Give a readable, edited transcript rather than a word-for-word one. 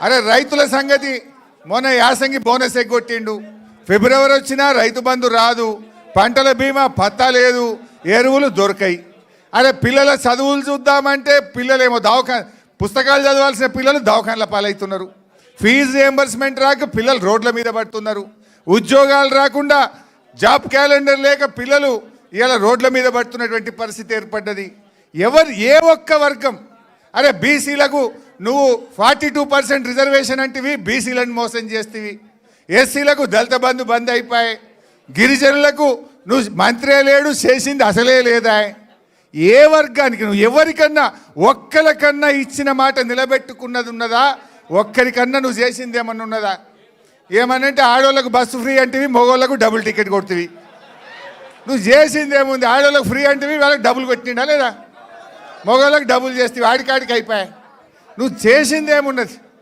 అరే రైతుల సంగతి మొన్న యాసంగి బోనస్ ఎగ్గొట్టిండు. ఫిబ్రవరి వచ్చినా రైతు బంధు రాదు, పంటల బీమా పత్తా లేదు, ఎరువులు దొరకాయి. అరే పిల్లల చదువులు చూద్దామంటే పిల్లలేమో పుస్తకాలు చదవాల్సిన పిల్లలు దవాఖానల పాలవుతున్నారు. ఫీజు రియంబర్స్మెంట్ రాక పిల్లలు రోడ్ల మీద పడుతున్నారు. ఉద్యోగాలు రాకుండా జాబ్ క్యాలెండర్ లేక పిల్లలు ఇలా రోడ్ల మీద పడుతున్నటువంటి పరిస్థితి ఏర్పడ్డది. ఏ ఒక్క వర్గం అరే బీసీలకు నువ్వు 42% రిజర్వేషన్ అంటివి, బీసీలను మోసం చేస్తేవి. ఎస్సీలకు దళిత బంధు బంద్ అయిపోయాయి. గిరిజనులకు నువ్వు మంత్రే లేడు, చేసింది అసలే లేదా. ఏ వర్గానికి నువ్వు ఎవరికన్నా ఒక్కరికన్నా ఇచ్చిన మాట నిలబెట్టుకున్నది ఉన్నదా? ఒక్కరికన్నా నువ్వు చేసింది ఏమన్నా ఉన్నదా? ఏమనంటే ఆడవాళ్ళకు బస్సు ఫ్రీ అంటివి, మగవాళ్ళకు డబుల్ టికెట్ కొడుతుంది. నువ్వు చేసింది ఏముంది? ఆడవాళ్ళకు ఫ్రీ అంటివి, వాళ్ళకి డబుల్ కొట్టిండా లేదా? మగవాళ్ళకి డబుల్ చేస్తే ఆడికాడికి అయిపోయాయి. నువ్వు చేసింది ఏమున్నది?